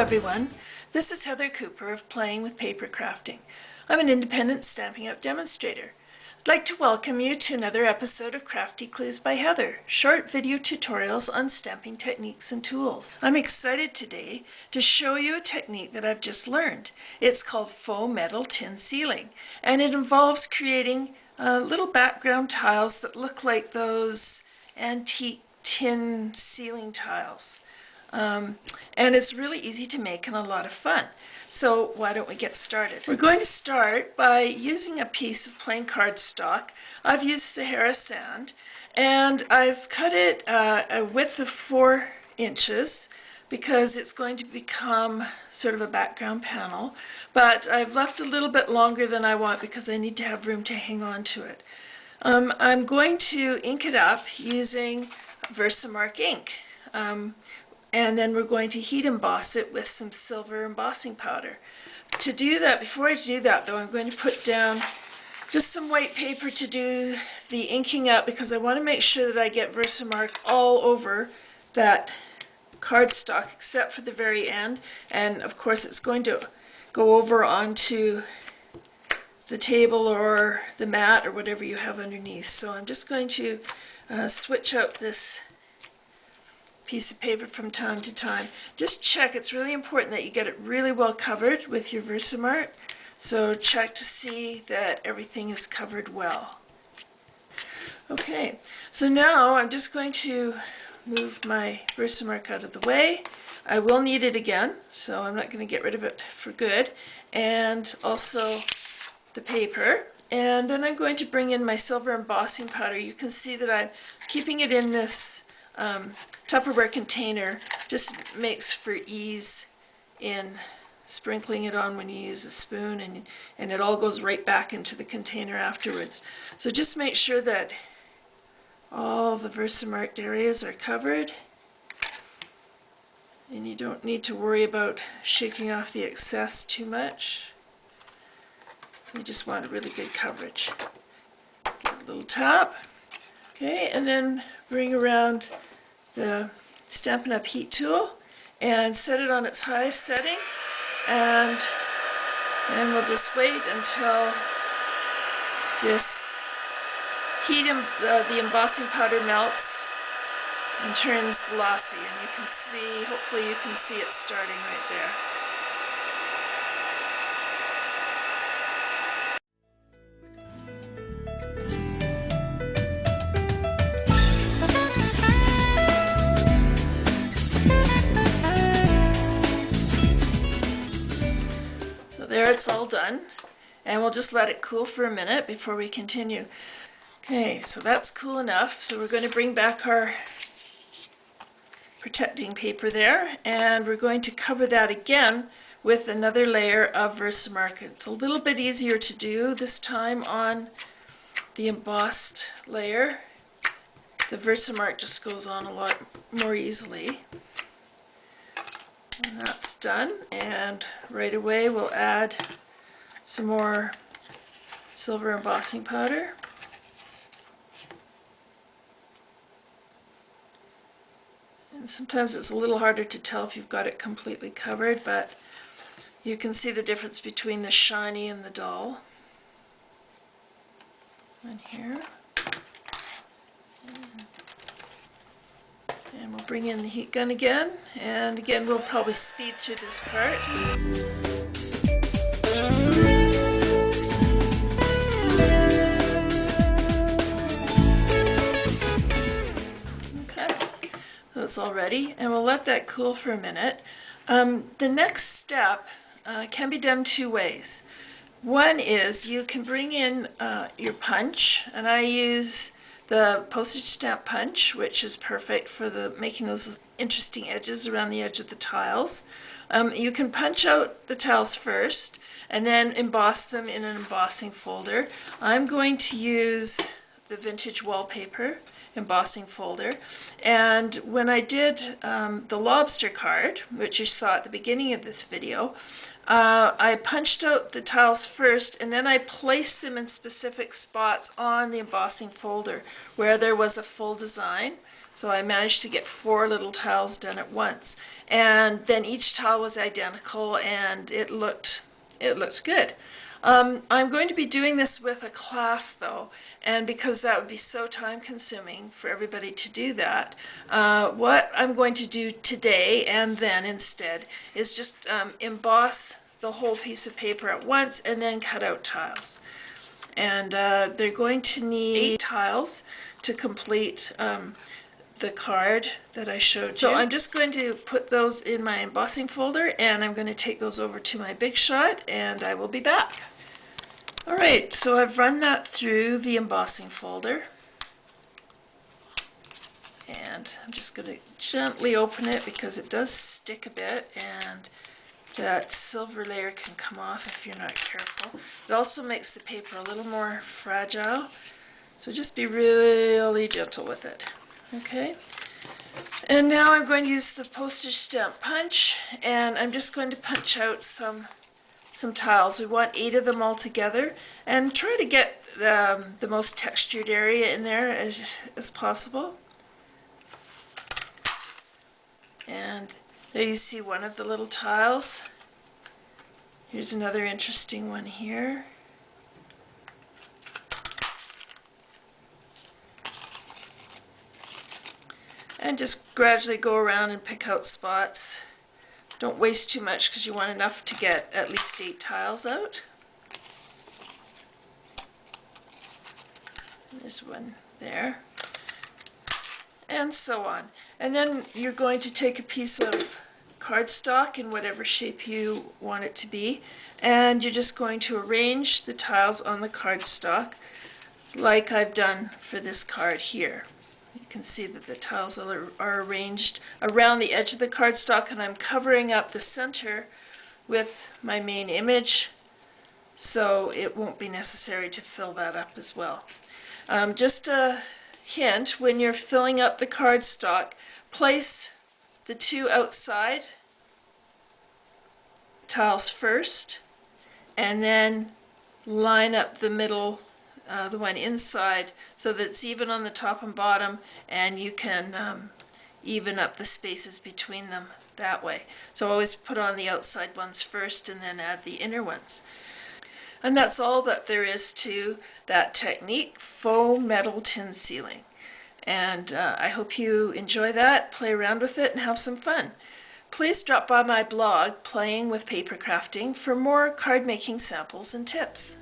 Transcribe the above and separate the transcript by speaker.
Speaker 1: everyone, this is Heather Cooper of Playing with Paper Crafting. I'm an independent Stampin' Up! Demonstrator. I'd like to welcome you to another episode of Crafty Clues by Heather, short video tutorials on stamping techniques and tools. I'm excited today to show you a technique that I've just learned. It's called Faux metal tin sealing, and it involves creating little background tiles that look like those antique tin ceiling tiles. And it's really easy to make and a lot of fun. So why don't we get started? We're going to start by using a piece of plain cardstock. I've used Sahara sand, and I've cut it a width of 4 inches because it's going to become sort of a background panel, but I've left a little bit longer than I want because I need to have room to hang on to it. I'm going to ink it up using Versamark ink. And then we're going to heat emboss it with some silver embossing powder. To do that, before I do that though, I'm going to put down just some white paper to do the inking up because I want to make sure that I get Versamark all over that cardstock except for the very end. And of course it's going to go over onto the table or the mat or whatever you have underneath. So I'm just going to switch out this piece of paper from time to time. Just check, it's really important that you get it really well covered with your Versamark. So check to see that everything is covered well. Okay, so now I'm just going to move my Versamark out of the way. I will need it again, so I'm not going to get rid of it for good. And also the paper. And then I'm going to bring in my silver embossing powder. You can see that I'm keeping it in this Tupperware container. Just makes for ease in sprinkling it on when you use a spoon, and it all goes right back into the container afterwards. So just make sure that all the Versamarked areas are covered, and you don't need to worry about shaking off the excess too much. You just want a really good coverage. Give it a little tap. Okay, and then bring around the Stampin' Up! Heat tool and set it on its highest setting, and we'll just wait until this heat the embossing powder melts and turns glossy, and you can see, hopefully you can see it starting right there. There, it's all done, and we'll just let it cool for a minute before we continue. Okay, so that's cool enough, so we're going to bring back our protecting paper there, and we're going to cover that again with another layer of Versamark. It's a little bit easier to do this time on the embossed layer. The Versamark just goes on a lot more easily. And that's done, and right away we'll add some more silver embossing powder. And sometimes it's a little harder to tell if you've got it completely covered, but you can see the difference between the shiny and the dull. And here. And we'll bring in the heat gun again, and again we'll probably speed through this part. Okay, so it's all ready, and we'll let that cool for a minute. The next step can be done 2 ways. One is you can bring in your punch, and I use the postage stamp punch, which is perfect for making those interesting edges around the edge of the tiles. You can punch out the tiles first and then emboss them in an embossing folder. I'm going to use the vintage wallpaper embossing folder, and when I did the lobster card, which you saw at the beginning of this video, I punched out the tiles first, and then I placed them in specific spots on the embossing folder where there was a full design. So I managed to get 4 little tiles done at once. And then each tile was identical and it looked good. I'm going to be doing this with a class though, and because that would be so time consuming for everybody to do that, what I'm going to do today and then instead is just emboss the whole piece of paper at once and then cut out tiles. And they're going to need 8 tiles to complete the card that I showed you. So I'm just going to put those in my embossing folder, and I'm going to take those over to my Big Shot, and I will be back. Alright, so I've run that through the embossing folder, and I'm just going to gently open it because it does stick a bit, and that silver layer can come off if you're not careful. It also makes the paper a little more fragile, so just be really gentle with it. Okay, and now I'm going to use the postage stamp punch, and I'm just going to punch out some tiles. We want 8 of them all together, and try to get the most textured area in there as possible. And there you see one of the little tiles. Here's another interesting one here. And just gradually go around and pick out spots. Don't waste too much because you want enough to get at least 8 tiles out. There's one there. And so on. And then you're going to take a piece of cardstock in whatever shape you want it to be, and you're just going to arrange the tiles on the cardstock like I've done for this card here. You can see that the tiles are arranged around the edge of the cardstock, and I'm covering up the center with my main image so it won't be necessary to fill that up as well. Just a hint, when you're filling up the cardstock, place the 2 outside tiles first, and then line up the middle, the one inside, so that it's even on the top and bottom, and you can even up the spaces between them that way. So always put on the outside ones first and then add the inner ones. And that's all that there is to that technique, faux metal tin sealing. And I hope you enjoy that, play around with it, and have some fun. Please drop by my blog, Playing with Paper Crafting, for more card making samples and tips.